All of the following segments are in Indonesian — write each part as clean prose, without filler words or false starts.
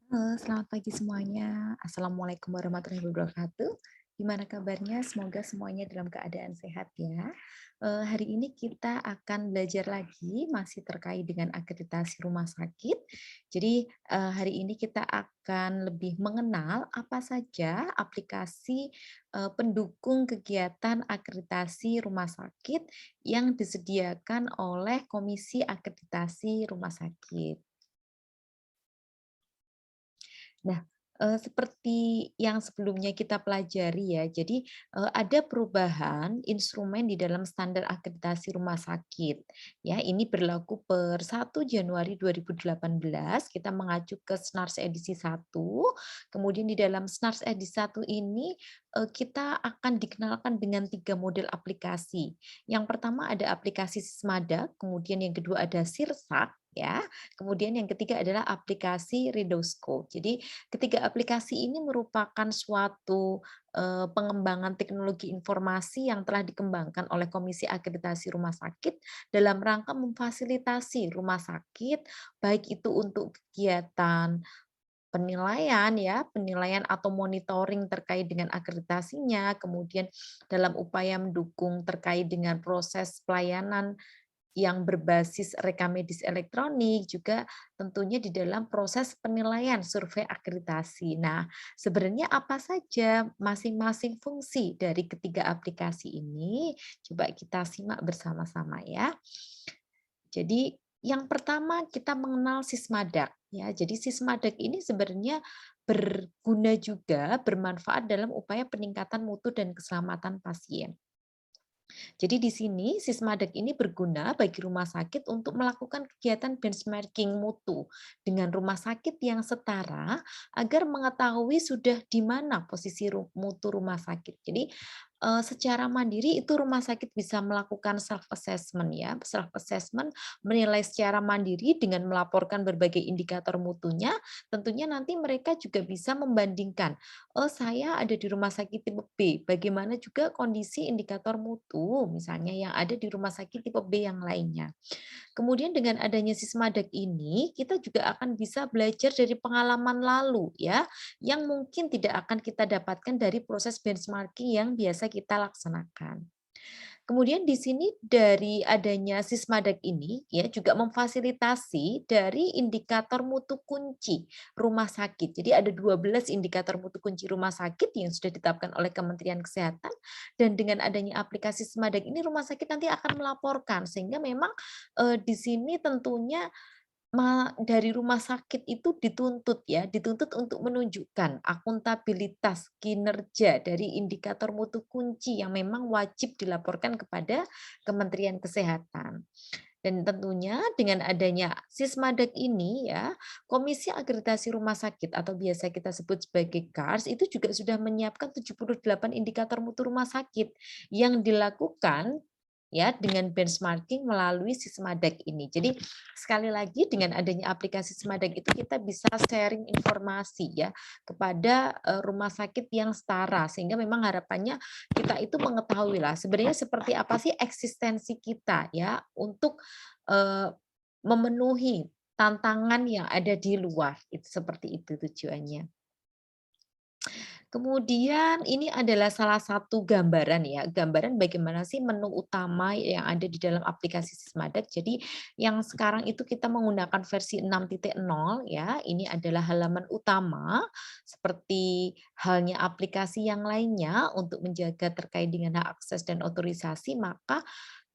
Halo, selamat pagi semuanya. Assalamualaikum warahmatullahi wabarakatuh. Gimana kabarnya? Semoga semuanya dalam keadaan sehat ya. Hari ini kita akan belajar lagi masih terkait dengan akreditasi rumah sakit. Jadi hari ini kita akan lebih mengenal apa saja aplikasi pendukung kegiatan akreditasi rumah sakit yang disediakan oleh Komisi Akreditasi Rumah Sakit. Nah, seperti yang sebelumnya kita pelajari ya, jadi, ada perubahan instrumen di dalam standar akreditasi rumah sakit, ya. Ini berlaku per 1 Januari 2018, kita mengacu ke SNARS edisi 1. Kemudian di dalam SNARS edisi 1 ini, kita akan dikenalkan dengan 3 model aplikasi. Yang pertama ada aplikasi Sismada, kemudian yang kedua ada Sirsak, ya. Kemudian yang ketiga adalah aplikasi Ridoscope. Jadi ketiga aplikasi ini merupakan suatu pengembangan teknologi informasi yang telah dikembangkan oleh Komisi Akreditasi Rumah Sakit dalam rangka memfasilitasi rumah sakit, baik itu untuk kegiatan penilaian ya, penilaian atau monitoring terkait dengan akreditasinya, kemudian dalam upaya mendukung terkait dengan proses pelayanan yang berbasis rekam medis elektronik, juga tentunya di dalam proses penilaian survei akreditasi. Nah, sebenarnya apa saja masing-masing fungsi dari ketiga aplikasi ini? Coba kita simak bersama-sama ya. Jadi yang pertama kita mengenal Sismadak ya. Jadi Sismadak ini sebenarnya berguna juga, bermanfaat dalam upaya peningkatan mutu dan keselamatan pasien. Jadi di sini Sismadak ini berguna bagi rumah sakit untuk melakukan kegiatan benchmarking mutu dengan rumah sakit yang setara agar mengetahui sudah di mana posisi mutu rumah sakit. Jadi secara mandiri itu rumah sakit bisa melakukan self assessment ya. Self assessment menilai secara mandiri dengan melaporkan berbagai indikator mutunya, tentunya nanti mereka juga bisa membandingkan, oh saya ada di rumah sakit tipe B, bagaimana juga kondisi indikator mutu misalnya yang ada di rumah sakit tipe B yang lainnya. Kemudian dengan adanya Sismadak ini, kita juga akan bisa belajar dari pengalaman lalu ya, yang mungkin tidak akan kita dapatkan dari proses benchmarking yang biasa kita laksanakan. Kemudian di sini dari adanya Sismadak ini ya juga memfasilitasi dari indikator mutu kunci rumah sakit. Jadi ada 12 indikator mutu kunci rumah sakit yang sudah ditetapkan oleh Kementerian Kesehatan, dan dengan adanya aplikasi Sismadak ini rumah sakit nanti akan melaporkan, sehingga memang di sini tentunya dari rumah sakit itu dituntut ya, dituntut untuk menunjukkan akuntabilitas kinerja dari indikator mutu kunci yang memang wajib dilaporkan kepada Kementerian Kesehatan. Dan tentunya dengan adanya Sismadak ini ya, Komisi Akreditasi Rumah Sakit atau biasa kita sebut sebagai KARS itu juga sudah menyiapkan 78 indikator mutu rumah sakit yang dilakukan ya dengan benchmarking melalui Sismadak ini. Jadi sekali lagi dengan adanya aplikasi Sismadak itu kita bisa sharing informasi ya kepada rumah sakit yang setara, sehingga memang harapannya kita itu mengetahui lah sebenarnya seperti apa sih eksistensi kita ya untuk eee, memenuhi tantangan yang ada di luar, itu seperti itu tujuannya. Kemudian ini adalah salah satu gambaran ya, gambaran bagaimana sih menu utama yang ada di dalam aplikasi Sismadak. Jadi yang sekarang itu kita menggunakan versi 6.0 ya, ini adalah halaman utama seperti halnya aplikasi yang lainnya untuk menjaga terkait dengan hak akses dan otorisasi, maka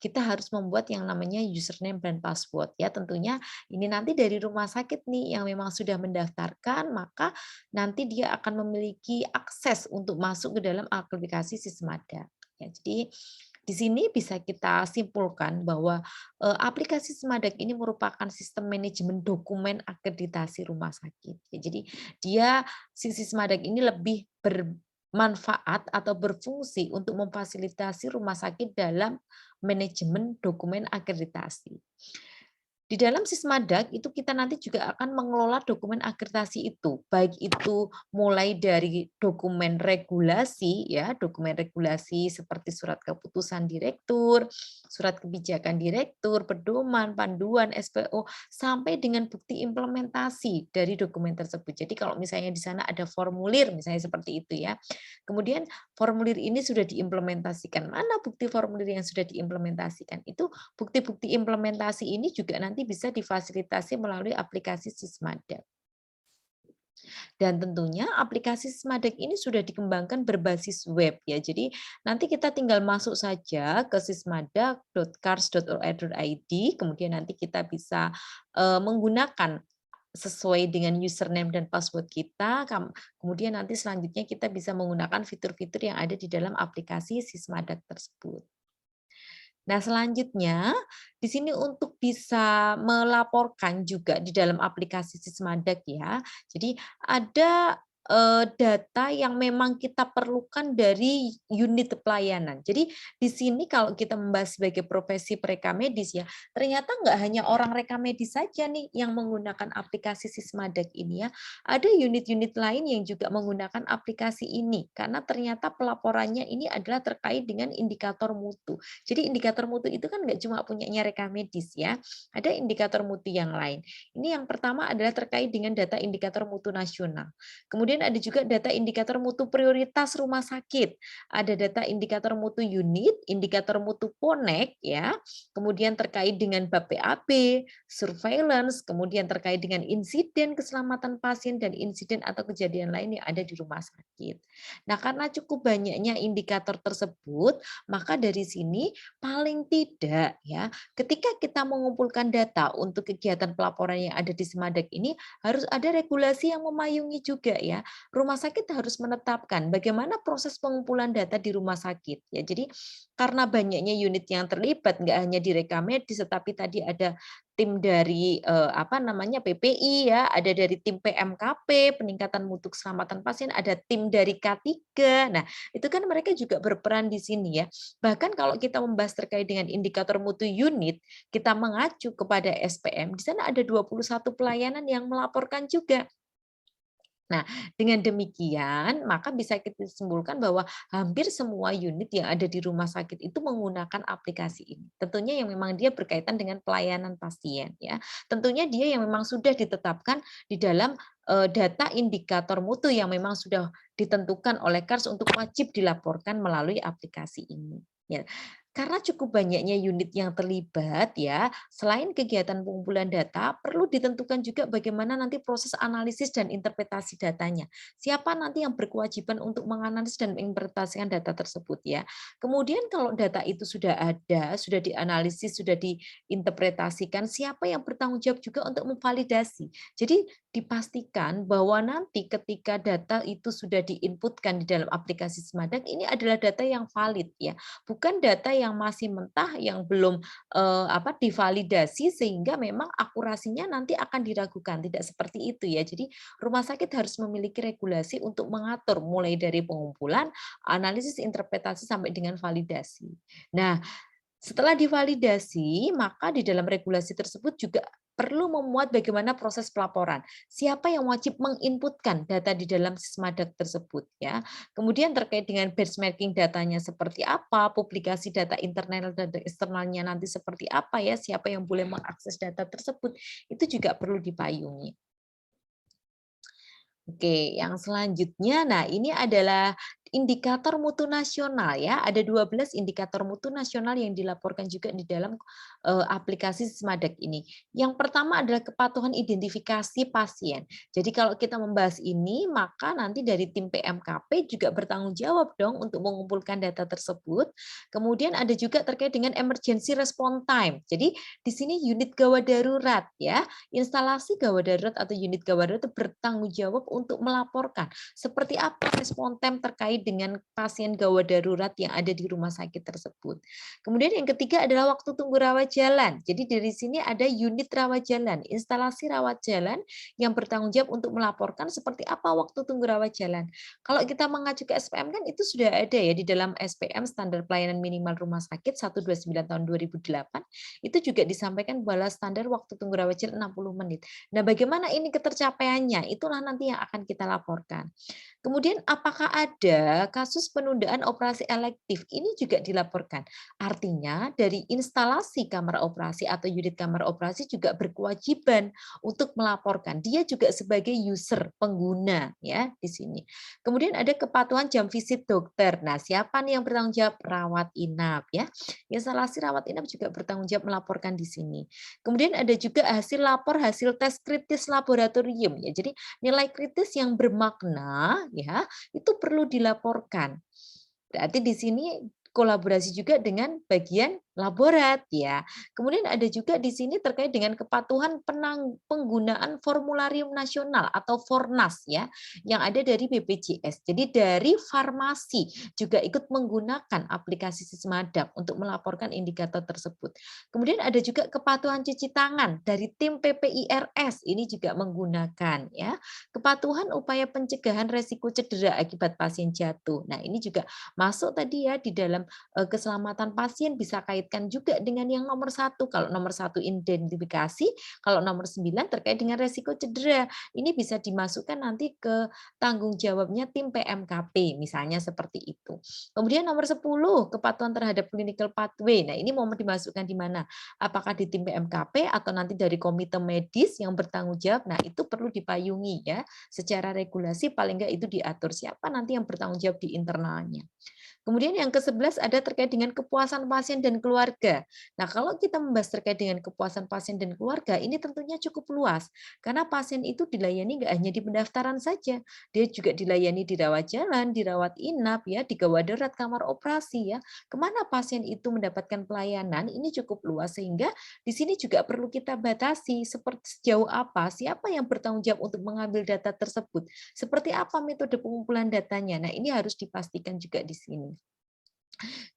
kita harus membuat yang namanya username dan password ya. Tentunya ini nanti dari rumah sakit nih yang memang sudah mendaftarkan, maka nanti dia akan memiliki akses untuk masuk ke dalam aplikasi Sismada. Ya, jadi di sini bisa kita simpulkan bahwa aplikasi Sismadak ini merupakan sistem manajemen dokumen akreditasi rumah sakit. Ya, jadi dia si Sismadak ini lebih bermanfaat atau berfungsi untuk memfasilitasi rumah sakit dalam manajemen dokumen akreditasi. Di dalam Sismadak itu kita nanti juga akan mengelola dokumen akreditasi itu, baik itu mulai dari dokumen regulasi ya, dokumen regulasi seperti surat keputusan direktur, surat kebijakan direktur, pedoman, panduan, SPO, sampai dengan bukti implementasi dari dokumen tersebut. Jadi kalau misalnya di sana ada formulir misalnya seperti itu ya. Kemudian formulir ini sudah diimplementasikan. Mana bukti formulir yang sudah diimplementasikan? Itu bukti-bukti implementasi ini juga nanti bisa difasilitasi melalui aplikasi Sismada. Dan tentunya aplikasi Sismadak ini sudah dikembangkan berbasis web ya. Jadi nanti kita tinggal masuk saja ke sismadak.kars.or.id, kemudian nanti kita bisa menggunakan sesuai dengan username dan password kita, kemudian nanti selanjutnya kita bisa menggunakan fitur-fitur yang ada di dalam aplikasi Sismadak tersebut. Nah, selanjutnya di sini untuk bisa melaporkan juga di dalam aplikasi Sismadak ya. Jadi ada data yang memang kita perlukan dari unit pelayanan. Jadi di sini kalau kita membahas sebagai profesi pereka medis ya, ternyata nggak hanya orang reka medis saja nih yang menggunakan aplikasi Sismadak ini ya. Ada unit-unit lain yang juga menggunakan aplikasi ini karena ternyata pelaporannya ini adalah terkait dengan indikator mutu. Jadi indikator mutu itu kan nggak cuma punyanya reka medis ya, ada indikator mutu yang lain. Ini yang pertama adalah terkait dengan data indikator mutu nasional. Kemudian ada juga data indikator mutu prioritas rumah sakit, ada data indikator mutu unit, indikator mutu ponek ya, kemudian terkait dengan bab PAP, surveillance, kemudian terkait dengan insiden keselamatan pasien dan insiden atau kejadian lain yang ada di rumah sakit. Nah, karena cukup banyaknya indikator tersebut, maka dari sini paling tidak ya, ketika kita mengumpulkan data untuk kegiatan pelaporan yang ada di Semadak ini harus ada regulasi yang memayungi juga ya. Rumah sakit harus menetapkan bagaimana proses pengumpulan data di rumah sakit ya. Jadi karena banyaknya unit yang terlibat nggak hanya di reka medis tetapi tadi ada tim dari apa namanya PPI ya, ada dari tim PMKP peningkatan mutu keselamatan pasien, ada tim dari K3. Nah, itu kan mereka juga berperan di sini ya. Bahkan kalau kita membahas terkait dengan indikator mutu unit, kita mengacu kepada SPM, di sana ada 21 pelayanan yang melaporkan juga. Nah, dengan demikian, maka bisa kita simpulkan bahwa hampir semua unit yang ada di rumah sakit itu menggunakan aplikasi ini. Tentunya yang memang dia berkaitan dengan pelayanan pasien ya. Tentunya dia yang memang sudah ditetapkan di dalam data indikator mutu yang memang sudah ditentukan oleh KARS untuk wajib dilaporkan melalui aplikasi ini. Ya. Karena cukup banyaknya unit yang terlibat ya, selain kegiatan pengumpulan data, perlu ditentukan juga bagaimana nanti proses analisis dan interpretasi datanya. Siapa nanti yang berkewajiban untuk menganalisis dan menginterpretasikan data tersebut ya. Kemudian kalau data itu sudah ada, sudah dianalisis, sudah diinterpretasikan, siapa yang bertanggung jawab juga untuk memvalidasi. Jadi dipastikan bahwa nanti ketika data itu sudah diinputkan di dalam aplikasi Semadak, ini adalah data yang valid ya, bukan data yang masih mentah yang belum divalidasi sehingga memang akurasinya nanti akan diragukan, tidak seperti itu ya. Jadi rumah sakit harus memiliki regulasi untuk mengatur mulai dari pengumpulan, analisis, interpretasi sampai dengan validasi. Nah, setelah divalidasi, maka di dalam regulasi tersebut juga perlu memuat bagaimana proses pelaporan. Siapa yang wajib menginputkan data di dalam Sismadak tersebut ya. Kemudian terkait dengan benchmarking datanya seperti apa, publikasi data internal dan eksternalnya nanti seperti apa ya, siapa yang boleh mengakses data tersebut, itu juga perlu dipayungi. Oke, yang selanjutnya, nah ini adalah indikator mutu nasional ya. Ada 12 indikator mutu nasional yang dilaporkan juga di dalam aplikasi Sismadak ini. Yang pertama adalah kepatuhan identifikasi pasien. Jadi kalau kita membahas ini, maka nanti dari tim PMKP juga bertanggung jawab dong untuk mengumpulkan data tersebut. Kemudian ada juga terkait dengan emergency response time. Jadi di sini unit gawat darurat ya. Instalasi gawat darurat atau unit gawat darurat itu bertanggung jawab untuk melaporkan seperti apa respon time terkait dengan pasien gawat darurat yang ada di rumah sakit tersebut. Kemudian yang ketiga adalah waktu tunggu rawat jalan. Jadi dari sini ada unit rawat jalan, instalasi rawat jalan yang bertanggung jawab untuk melaporkan seperti apa waktu tunggu rawat jalan. Kalau kita mengacu ke SPM kan itu sudah ada ya di dalam SPM Standar Pelayanan Minimal Rumah Sakit 129 tahun 2008 itu juga disampaikan bahwa standar waktu tunggu rawat jalan 60 menit. Nah, bagaimana ini ketercapaiannya? Itulah nanti yang akan kita laporkan. Kemudian apakah ada kasus penundaan operasi elektif? Ini juga dilaporkan. Artinya dari instalasi kamar operasi atau unit kamar operasi juga berkewajiban untuk melaporkan. Dia juga sebagai user, pengguna ya di sini. Kemudian ada kepatuhan jam visit dokter. Nah, siapa nih yang bertanggung jawab? Rawat inap ya. Instalasi rawat inap juga bertanggung jawab melaporkan di sini. Kemudian ada juga hasil lapor hasil tes kritis laboratorium ya. Jadi nilai kritis yang bermakna ya, itu perlu dilaporkan. Berarti di sini kolaborasi juga dengan bagian laborat ya. Kemudian ada juga di sini terkait dengan kepatuhan penggunaan formularium nasional atau Fornas ya yang ada dari BPJS. Jadi dari farmasi juga ikut menggunakan aplikasi Sismadap untuk melaporkan indikator tersebut. Kemudian ada juga kepatuhan cuci tangan dari tim PPIRS ini juga menggunakan ya. Kepatuhan upaya pencegahan resiko cedera akibat pasien jatuh. Nah, ini juga masuk tadi ya di dalam keselamatan pasien bisa kaitkan juga dengan yang nomor satu. Kalau nomor satu identifikasi, kalau nomor 9 terkait dengan resiko cedera. Ini bisa dimasukkan nanti ke tanggung jawabnya tim PMKP, misalnya seperti itu. Kemudian nomor 10, kepatuhan terhadap clinical pathway. Nah, ini mau dimasukkan di mana? Apakah di tim PMKP atau nanti dari komite medis yang bertanggung jawab? Nah, itu perlu dipayungi ya. Secara regulasi paling enggak itu diatur siapa nanti yang bertanggung jawab di internalnya. Kemudian yang ke-11 ada terkait dengan kepuasan pasien dan keluarga. Nah, kalau kita membahas terkait dengan kepuasan pasien dan keluarga, ini tentunya cukup luas. Karena pasien itu dilayani nggak hanya di pendaftaran saja, dia juga dilayani di rawat jalan, di rawat inap, ya, di gawat darurat, kamar operasi, ya. Kemana pasien itu mendapatkan pelayanan, ini cukup luas, sehingga di sini juga perlu kita batasi seperti sejauh apa, siapa yang bertanggung jawab untuk mengambil data tersebut, seperti apa metode pengumpulan datanya. Nah, ini harus dipastikan juga di sini.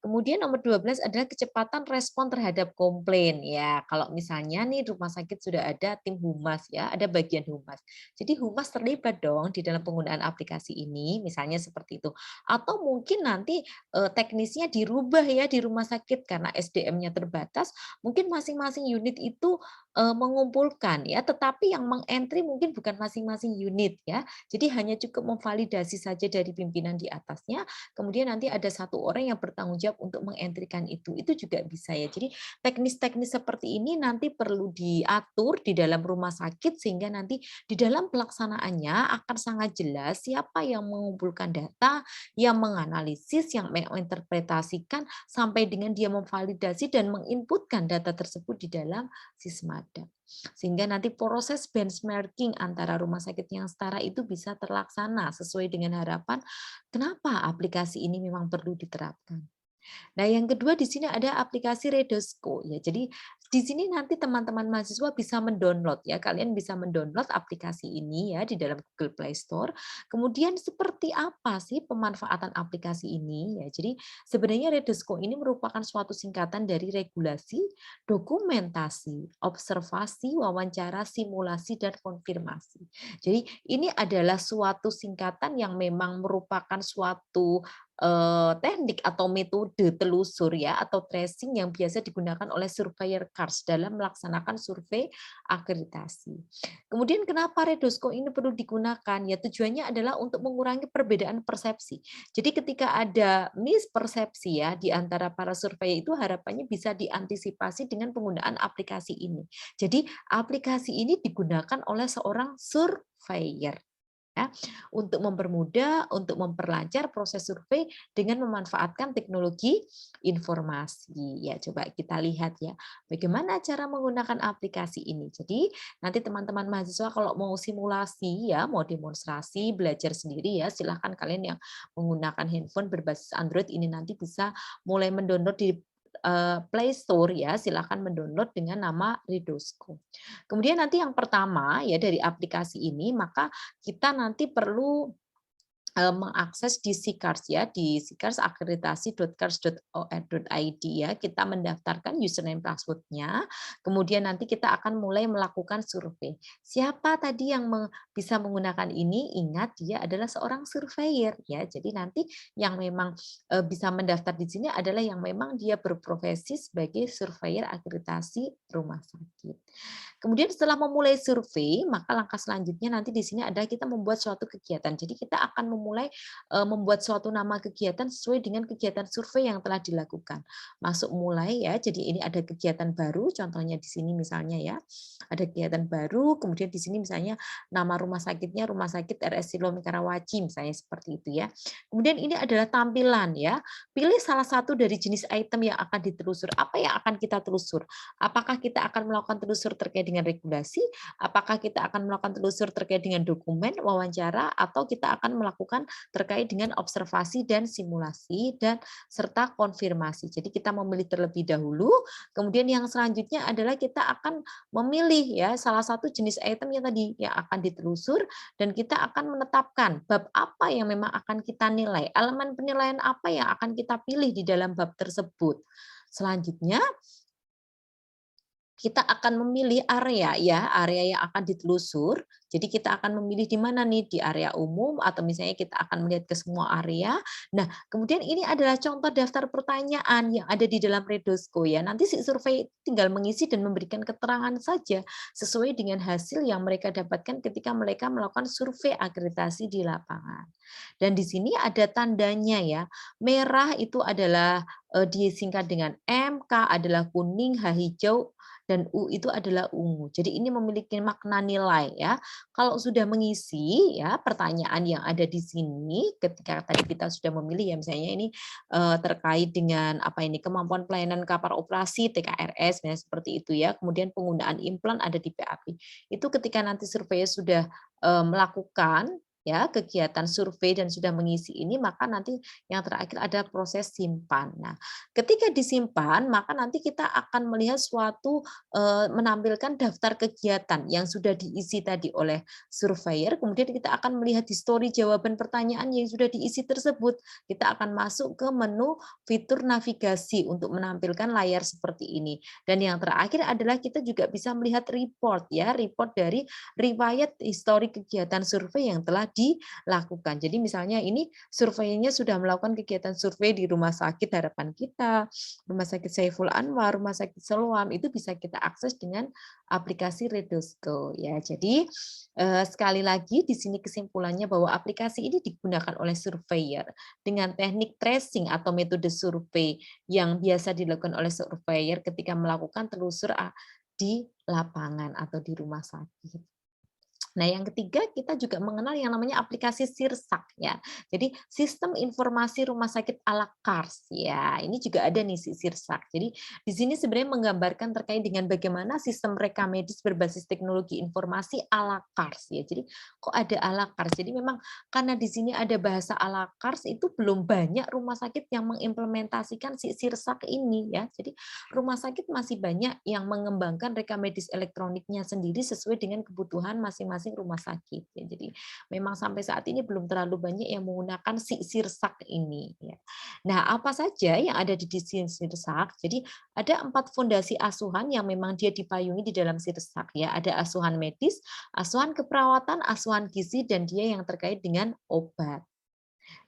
Kemudian nomor 12 adalah kecepatan respon terhadap komplain. Ya, kalau misalnya nih rumah sakit sudah ada tim humas ya, ada bagian humas. Jadi humas terlibat dong di dalam penggunaan aplikasi ini, misalnya seperti itu. Atau mungkin nanti teknisnya dirubah ya di rumah sakit karena SDM-nya terbatas, mungkin masing-masing unit itu mengumpulkan ya, tetapi yang mengentry mungkin bukan masing-masing unit ya. Jadi hanya cukup memvalidasi saja dari pimpinan di atasnya, kemudian nanti ada satu orang yang bertanggung jawab untuk mengentrikan itu juga bisa ya. Jadi teknis-teknis seperti ini nanti perlu diatur di dalam rumah sakit sehingga nanti di dalam pelaksanaannya akan sangat jelas siapa yang mengumpulkan data, yang menganalisis, yang menginterpretasikan sampai dengan dia memvalidasi dan menginputkan data tersebut di dalam Sismada. Sehingga nanti proses benchmarking antara rumah sakit yang setara itu bisa terlaksana sesuai dengan harapan. Kenapa aplikasi ini memang perlu diterapkan? Nah, yang kedua di sini ada aplikasi Redosco ya. Jadi di sini nanti teman-teman mahasiswa bisa mendownload ya. Kalian bisa mendownload aplikasi ini ya di dalam Google Play Store. Kemudian seperti apa sih pemanfaatan aplikasi ini ya. Jadi sebenarnya Redosco ini merupakan suatu singkatan dari regulasi, dokumentasi, observasi, wawancara, simulasi dan konfirmasi. Jadi ini adalah suatu singkatan yang memang merupakan suatu teknik atau metode telusur ya atau tracing yang biasa digunakan oleh surveyor CARS dalam melaksanakan survei akreditasi. Kemudian kenapa Redosco ini perlu digunakan? Ya tujuannya adalah untuk mengurangi perbedaan persepsi. Jadi ketika ada mispersepsi ya di antara para surveyor itu harapannya bisa diantisipasi dengan penggunaan aplikasi ini. Jadi aplikasi ini digunakan oleh seorang surveyor ya, untuk mempermudah, untuk memperlancar proses survei dengan memanfaatkan teknologi informasi. Ya, coba kita lihat ya, bagaimana cara menggunakan aplikasi ini. Jadi, nanti teman-teman mahasiswa kalau mau simulasi ya, mau demonstrasi, belajar sendiri ya, silahkan kalian yang menggunakan handphone berbasis Android ini nanti bisa mulai mendownload di Play Store ya, silahkan mendownload dengan nama Ridosco. Kemudian nanti yang pertama ya dari aplikasi ini, maka kita nanti perlu mengakses di SICARS ya, di sikars.akreditasi.kars.or.id ya, kita mendaftarkan username password-nya, kemudian nanti kita akan mulai melakukan survei. Siapa tadi yang bisa menggunakan ini? Ingat dia adalah seorang surveyor ya. Jadi nanti yang memang bisa mendaftar di sini adalah yang memang dia berprofesi sebagai surveyor akreditasi rumah sakit. Kemudian setelah memulai survei, maka langkah selanjutnya nanti di sini adalah kita membuat suatu kegiatan. Jadi kita akan memulai membuat suatu nama kegiatan sesuai dengan kegiatan survei yang telah dilakukan. Masuk mulai ya, jadi ini ada kegiatan baru, contohnya di sini misalnya ya, ada kegiatan baru, kemudian di sini misalnya nama rumah sakitnya Rumah Sakit RS Siloam Karawaci, misalnya seperti itu ya. Kemudian ini adalah tampilan ya, pilih salah satu dari jenis item yang akan ditelusur. Apa yang akan kita telusur? Apakah kita akan melakukan telusur terkait dengan regulasi? Apakah kita akan melakukan telusur terkait dengan dokumen, wawancara, atau kita akan melakukan terkait dengan observasi dan simulasi dan serta konfirmasi. Jadi kita memilih terlebih dahulu, kemudian yang selanjutnya adalah kita akan memilih ya salah satu jenis item yang tadi yang akan ditelusur dan kita akan menetapkan bab apa yang memang akan kita nilai, elemen penilaian apa yang akan kita pilih di dalam bab tersebut. Selanjutnya kita akan memilih area ya, area yang akan ditelusur. Jadi kita akan memilih di mana nih, di area umum atau misalnya kita akan melihat ke semua area. Nah, kemudian ini adalah contoh daftar pertanyaan yang ada di dalam Redosko ya. Nanti si survei tinggal mengisi dan memberikan keterangan saja sesuai dengan hasil yang mereka dapatkan ketika mereka melakukan survei akreditasi di lapangan. Dan di sini ada tandanya ya. Merah itu adalah disingkat dengan M, K adalah kuning, H hijau, dan U itu adalah ungu. Jadi ini memiliki makna nilai ya. Kalau sudah mengisi ya pertanyaan yang ada di sini ketika tadi kita sudah memilih ya misalnya ini terkait dengan apa ini kemampuan pelayanan kapal operasi TKRS misalnya seperti itu ya. Kemudian penggunaan implan ada di PAP. Itu ketika nanti survei sudah melakukan ya kegiatan survei dan sudah mengisi ini maka nanti yang terakhir ada proses simpan. Nah, ketika disimpan maka nanti kita akan melihat suatu menampilkan daftar kegiatan yang sudah diisi tadi oleh surveyor, kemudian kita akan melihat histori jawaban pertanyaan yang sudah diisi tersebut. Kita akan masuk ke menu fitur navigasi untuk menampilkan layar seperti ini. Dan yang terakhir adalah kita juga bisa melihat report ya, report dari riwayat histori kegiatan survei yang telah dilakukan. Jadi misalnya ini surveinya sudah melakukan kegiatan survei di Rumah Sakit Harapan Kita, Rumah Sakit Saiful Anwar, Rumah Sakit Siloam, itu bisa kita akses dengan aplikasi Redosko ya. Jadi sekali lagi di sini kesimpulannya bahwa aplikasi ini digunakan oleh surveyor dengan teknik tracing atau metode survei yang biasa dilakukan oleh surveyor ketika melakukan telusur di lapangan atau di rumah sakit. Nah, yang ketiga kita juga mengenal yang namanya aplikasi Sirsak ya. Jadi sistem informasi rumah sakit ala KARS ya. Ini juga ada nih si Sirsak. Jadi di sini sebenarnya menggambarkan terkait dengan bagaimana sistem reka medis berbasis teknologi informasi ala KARS ya. Jadi kok ada ala KARS? Jadi memang karena di sini ada bahasa ala KARS itu belum banyak rumah sakit yang mengimplementasikan si Sirsak ini ya. Jadi rumah sakit masih banyak yang mengembangkan reka medis elektroniknya sendiri sesuai dengan kebutuhan masing-masing rumah sakit. Ya, jadi memang sampai saat ini belum terlalu banyak yang menggunakan si Sirsak ini. Ya. Nah, apa saja yang ada di Sirsak? Jadi ada 4 fondasi asuhan yang memang dia dipayungi di dalam Sirsak. Ya, ada asuhan medis, asuhan keperawatan, asuhan gizi, dan dia yang terkait dengan obat.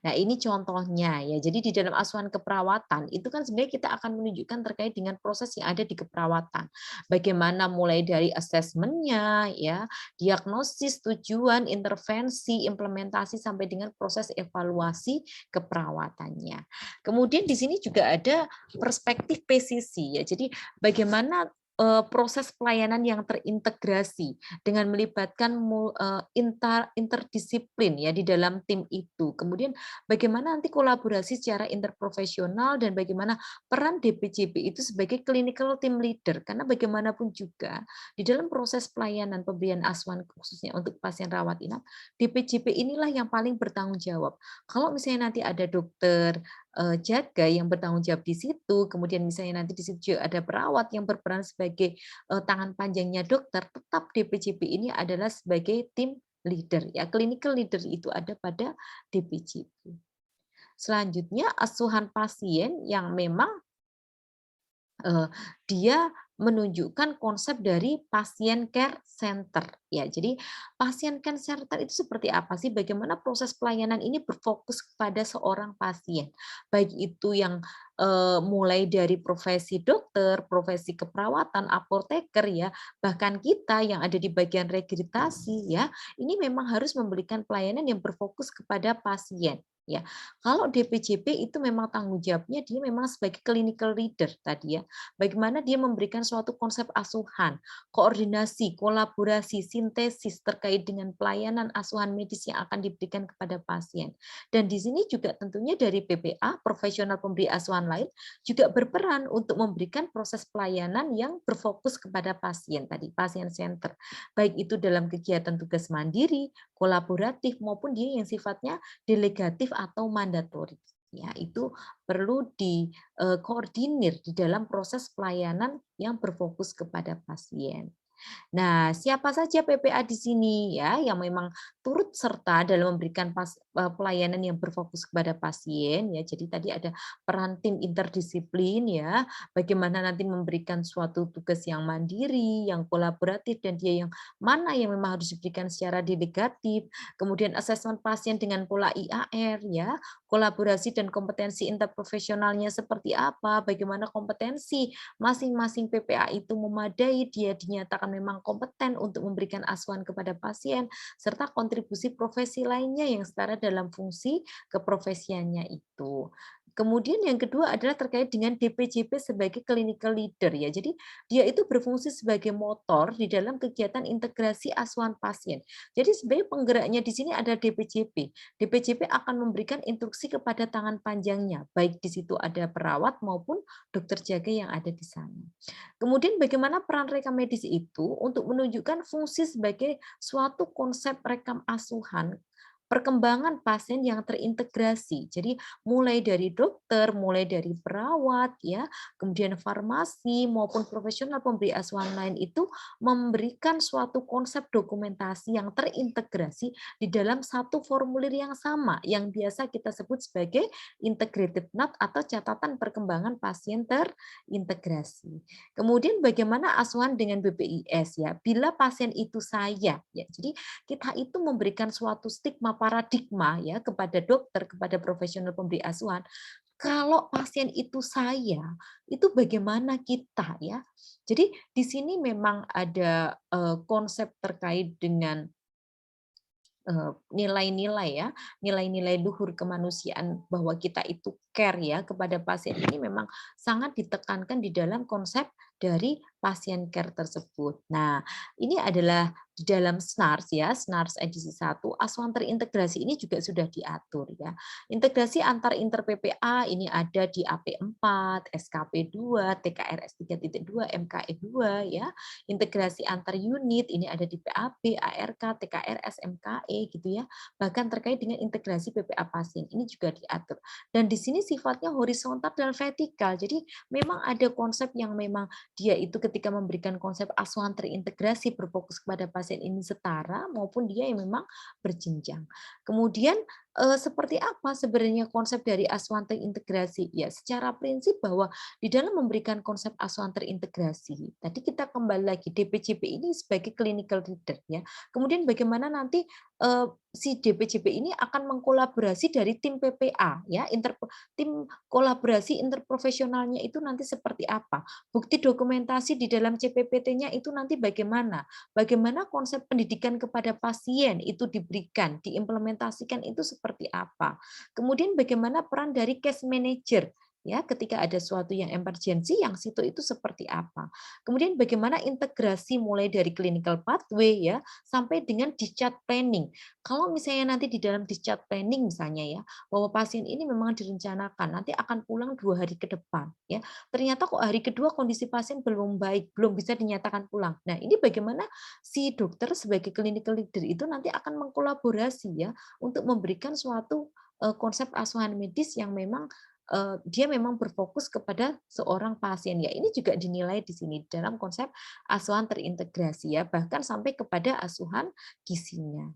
Nah, ini contohnya ya. Jadi di dalam asuhan keperawatan itu kan sebenarnya kita akan menunjukkan terkait dengan proses yang ada di keperawatan. Bagaimana mulai dari asesmennya ya, diagnosis, tujuan, intervensi, implementasi sampai dengan proses evaluasi keperawatannya. Kemudian di sini juga ada perspektif PCC ya. Jadi bagaimana proses pelayanan yang terintegrasi dengan melibatkan interdisiplin ya di dalam tim itu. Kemudian bagaimana nanti kolaborasi secara interprofesional dan bagaimana peran DPJP itu sebagai clinical team leader karena bagaimanapun juga di dalam proses pelayanan pemberian asuhan khususnya untuk pasien rawat inap DPJP inilah yang paling bertanggung jawab. Kalau misalnya nanti ada dokter jaga yang bertanggung jawab di situ, kemudian misalnya nanti di situ juga ada perawat yang berperan sebagai tangan panjangnya dokter, tetap DPJP ini adalah sebagai tim leader ya. Clinical leader itu ada pada DPJP. Selanjutnya asuhan pasien yang memang dia menunjukkan konsep dari pasien care center ya. Jadi pasien care center itu seperti apa sih? Bagaimana proses pelayanan ini berfokus kepada seorang pasien. Baik itu yang mulai dari profesi dokter, profesi keperawatan, apoteker ya, bahkan kita yang ada di bagian regritasi ya, ini memang harus memberikan pelayanan yang berfokus kepada pasien ya. Kalau DPJP itu memang tanggung jawabnya dia memang sebagai clinical leader tadi ya. Bagaimana dia memberikan suatu konsep asuhan, koordinasi, kolaborasi, sintesis terkait dengan pelayanan asuhan medis yang akan diberikan kepada pasien. Dan di sini juga tentunya dari PPA, profesional pemberi asuhan lain, juga berperan untuk memberikan proses pelayanan yang berfokus kepada pasien tadi, pasien center. Baik itu dalam kegiatan tugas mandiri, kolaboratif, maupun dia yang sifatnya delegatif atau mandatori. Ya, itu perlu dikoordinir di dalam proses pelayanan yang berfokus kepada pasien. Nah, siapa saja PPA di sini ya yang memang turut serta dalam memberikan pelayanan yang berfokus kepada pasien ya. Jadi tadi ada peran tim interdisiplin ya, bagaimana nanti memberikan suatu tugas yang mandiri, yang kolaboratif dan dia yang mana yang memang harus diberikan secara delegatif. Kemudian asesmen pasien dengan pola IAR ya, kolaborasi dan kompetensi interprofesionalnya seperti apa, bagaimana kompetensi masing-masing PPA itu memadai, dia dinyatakan memang kompeten untuk memberikan asuhan kepada pasien, serta kontribusi profesi lainnya yang setara dalam fungsi keprofesiannya itu. Kemudian yang kedua adalah terkait dengan DPJP sebagai clinical leader ya. Jadi dia itu berfungsi sebagai motor di dalam kegiatan integrasi asuhan pasien. Jadi sebenarnya penggeraknya di sini ada DPJP. DPJP akan memberikan instruksi kepada tangan panjangnya, baik di situ ada perawat maupun dokter jaga yang ada di sana. Kemudian bagaimana peran rekam medis itu untuk menunjukkan fungsi sebagai suatu konsep rekam asuhan perkembangan pasien yang terintegrasi. Jadi mulai dari dokter, mulai dari perawat ya, kemudian farmasi maupun profesional pemberi asuhan lain itu memberikan suatu konsep dokumentasi yang terintegrasi di dalam satu formulir yang sama yang biasa kita sebut sebagai integrated note atau catatan perkembangan pasien terintegrasi. Kemudian bagaimana asuhan dengan BPIS ya? Bila pasien itu saya ya. Jadi kita itu memberikan suatu stigma paradigma ya kepada dokter, kepada profesional pemberi asuhan. Kalau pasien itu saya, itu bagaimana kita ya? Jadi di sini memang ada konsep terkait dengan nilai-nilai ya, nilai-nilai luhur kemanusiaan bahwa kita itu care ya kepada pasien ini memang sangat ditekankan di dalam konsep dari pasien care tersebut. Nah, ini adalah di dalam SNARS ya, SNARS edisi 1, asuhan terintegrasi ini juga sudah diatur ya. Integrasi antar inter PPA ini ada di AP4, SKP2, TKRS 3.2, MKE2 ya. Integrasi antar unit ini ada di PAB, ARK, TKRS, MKE gitu ya. Bahkan terkait dengan integrasi PPA pasien ini juga diatur. Dan di sini sifatnya horizontal dan vertikal. Jadi memang ada konsep yang memang dia itu ketika memberikan konsep asuhan terintegrasi berfokus kepada pasien ini setara maupun dia yang memang berjenjang. Kemudian seperti apa sebenarnya konsep dari asuhan terintegrasi? Ya, secara prinsip bahwa di dalam memberikan konsep asuhan terintegrasi, tadi kita kembali lagi DPJP ini sebagai clinical leader ya. Kemudian bagaimana nanti si DPJP ini akan mengkolaborasi dari tim PPA ya, tim kolaborasi interprofesionalnya itu nanti seperti apa? Bukti dokumentasi di dalam CPPT-nya itu nanti bagaimana? Bagaimana konsep pendidikan kepada pasien itu diberikan, diimplementasikan itu seperti apa? Kemudian bagaimana peran dari case manager ya ketika ada suatu yang emergency yang situ itu seperti apa. Kemudian bagaimana integrasi mulai dari clinical pathway ya sampai dengan discharge planning. Kalau misalnya nanti di dalam discharge planning misalnya ya bahwa pasien ini memang direncanakan nanti akan pulang 2 hari ke depan ya. Ternyata kok hari kedua kondisi pasien belum baik, belum bisa dinyatakan pulang. Nah, ini bagaimana si dokter sebagai clinical leader itu nanti akan mengkolaborasi ya untuk memberikan suatu konsep asuhan medis yang memang dia memang berfokus kepada seorang pasien ya. Ini juga dinilai di sini dalam konsep asuhan terintegrasi ya, bahkan sampai kepada asuhan gizinya.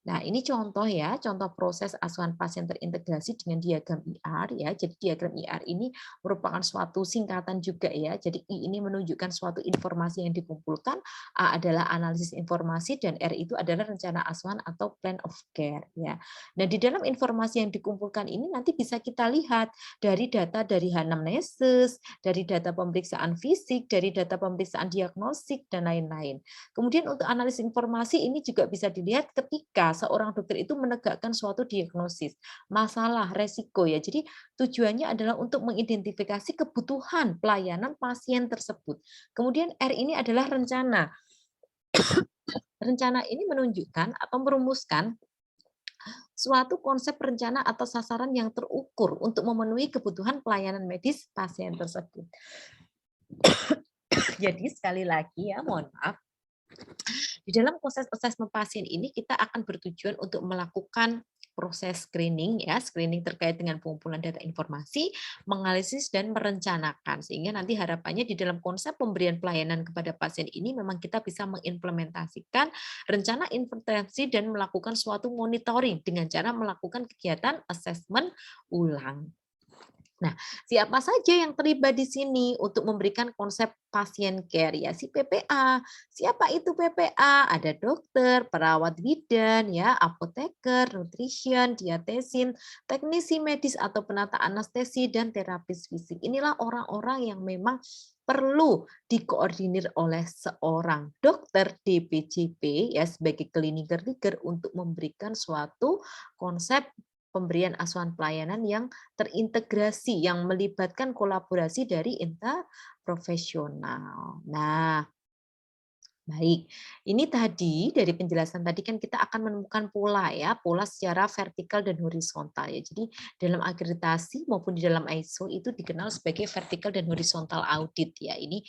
Nah, ini contoh ya, contoh proses asuhan pasien terintegrasi dengan diagram IR ya. Jadi diagram IR ini merupakan suatu singkatan juga ya. Jadi I ini menunjukkan suatu informasi yang dikumpulkan, A adalah analisis informasi, dan R itu adalah rencana asuhan atau plan of care ya. Nah, di dalam informasi yang dikumpulkan ini nanti bisa kita lihat dari data dari anamnesis, dari data pemeriksaan fisik, dari data pemeriksaan diagnostik dan lain-lain. Kemudian untuk analisis informasi ini juga bisa dilihat ketika seorang dokter itu menegakkan suatu diagnosis, masalah, resiko ya. Jadi tujuannya adalah untuk mengidentifikasi kebutuhan pelayanan pasien tersebut. Kemudian R ini adalah rencana. Rencana ini menunjukkan atau merumuskan suatu konsep rencana atau sasaran yang terukur untuk memenuhi kebutuhan pelayanan medis pasien tersebut. Jadi sekali lagi ya, mohon maaf, di dalam proses asesmen pasien ini kita akan bertujuan untuk melakukan proses screening ya, screening terkait dengan pengumpulan data informasi, menganalisis dan merencanakan. Sehingga nanti harapannya di dalam konsep pemberian pelayanan kepada pasien ini memang kita bisa mengimplementasikan rencana intervensi dan melakukan suatu monitoring dengan cara melakukan kegiatan asesmen ulang. Nah, siapa saja yang terlibat di sini untuk memberikan konsep pasien care ya, si PPA. Siapa itu PPA? Ada dokter, perawat bidan ya, apoteker, nutrition, diatesin, teknisi medis atau penata anestesi dan terapis fisik. Inilah orang-orang yang memang perlu dikoordinir oleh seorang dokter DPJP ya sebagai clinical leader untuk memberikan suatu konsep pemberian asuhan pelayanan yang terintegrasi yang melibatkan kolaborasi dari interprofesional. Nah, baik, ini tadi dari penjelasan tadi kan kita akan menemukan pola ya, pola secara vertikal dan horizontal ya. Jadi dalam akreditasi maupun di dalam ISO itu dikenal sebagai vertikal dan horizontal audit ya. Ini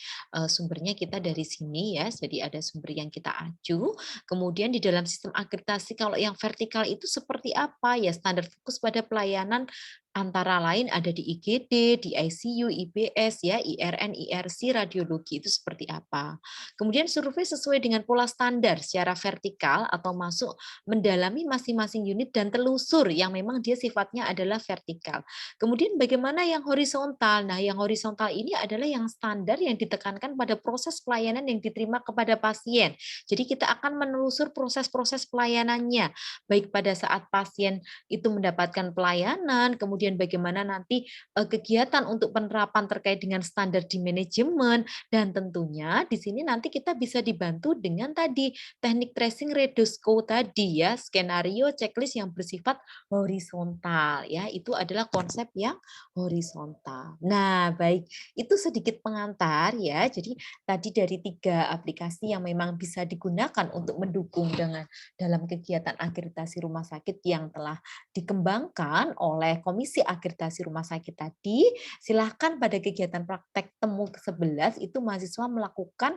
sumbernya kita dari sini ya. Jadi ada sumber yang kita acu. Kemudian di dalam sistem akreditasi kalau yang vertikal itu seperti apa? Ya standar fokus pada pelayanan antara lain ada di IGD, di ICU, IBS ya, IRN, IRC, radiologi itu seperti apa. Kemudian survei sesuai dengan pola standar secara vertikal atau masuk mendalami masing-masing unit dan telusur yang memang dia sifatnya adalah vertikal. Kemudian bagaimana yang horizontal? Nah, yang horizontal ini adalah yang standar yang ditekankan pada proses pelayanan yang diterima kepada pasien. Jadi kita akan menelusur proses-proses pelayanannya, baik pada saat pasien itu mendapatkan pelayanan, kemudian bagaimana nanti kegiatan untuk penerapan terkait dengan standar di manajemen, dan tentunya di sini nanti kita bisa dibantu dengan tadi teknik tracing redosco tadi ya, skenario checklist yang bersifat horizontal ya, itu adalah konsep yang horizontal. Nah, baik, itu sedikit pengantar ya. Jadi tadi dari 3 aplikasi yang memang bisa digunakan untuk mendukung dengan dalam kegiatan akreditasi rumah sakit yang telah dikembangkan oleh Komisi Akreditasi Rumah Sakit tadi, silahkan pada kegiatan praktek temu ke-11 itu mahasiswa melakukan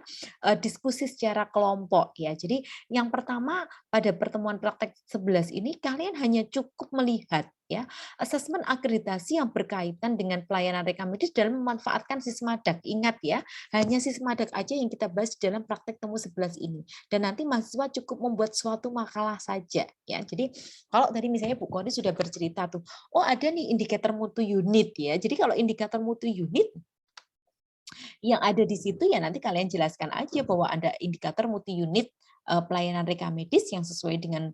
diskusi secara kelompok ya. Jadi yang pertama pada pertemuan praktek 11 ini kalian hanya cukup melihat ya asesmen akreditasi yang berkaitan dengan pelayanan rekam medis dalam memanfaatkan Sismadak. Ingat ya, hanya Sismadak aja yang kita bahas di dalam praktek temu 11 ini. Dan nanti mahasiswa cukup membuat suatu makalah saja ya. Jadi kalau tadi misalnya Bu Koni sudah bercerita tuh, oh ada nih indikator mutu unit ya. Jadi kalau indikator mutu unit yang ada di situ ya nanti kalian jelaskan aja bahwa ada indikator mutu unit pelayanan rekam medis yang sesuai dengan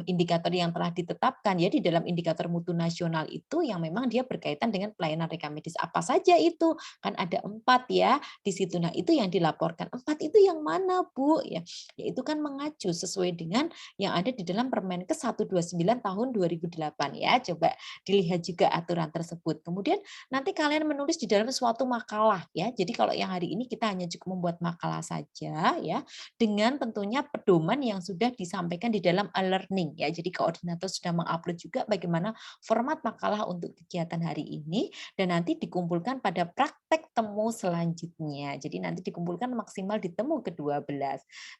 indikator yang telah ditetapkan ya di dalam indikator mutu nasional itu yang memang dia berkaitan dengan pelayanan rekam medis. Apa saja itu? Kan ada 4 ya di situ. Nah, itu yang dilaporkan. 4 itu yang mana, Bu? Ya, itu kan mengacu sesuai dengan yang ada di dalam Permenkes 129 tahun 2008 ya. Coba dilihat juga aturan tersebut. Kemudian nanti kalian menulis di dalam suatu makalah ya. Jadi kalau yang hari ini kita hanya cukup membuat makalah saja ya dengan tentunya pedoman yang sudah disampaikan di dalam e-learning ya. Jadi koordinator sudah mengupload juga bagaimana format makalah untuk kegiatan hari ini dan nanti dikumpulkan pada praktek temu selanjutnya. Jadi nanti dikumpulkan maksimal di temu ke-12.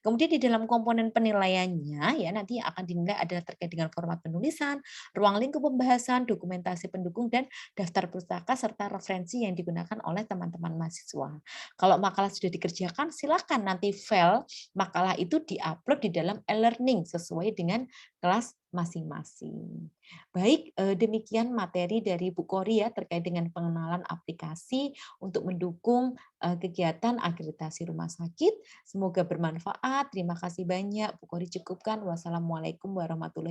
Kemudian di dalam komponen penilaiannya ya nanti yang akan dinilai adalah terkait dengan format penulisan, ruang lingkup pembahasan, dokumentasi pendukung dan daftar pustaka serta referensi yang digunakan oleh teman-teman mahasiswa. Kalau makalah sudah dikerjakan silakan nanti file makalah itu diupload di dalam e-learning sesuai dengan kelas masing-masing. Baik, demikian materi dari Bu Kori ya terkait dengan pengenalan aplikasi untuk mendukung kegiatan akreditasi rumah sakit. Semoga bermanfaat. Terima kasih banyak. Bu Kori cukupkan. Wassalamualaikum warahmatullahi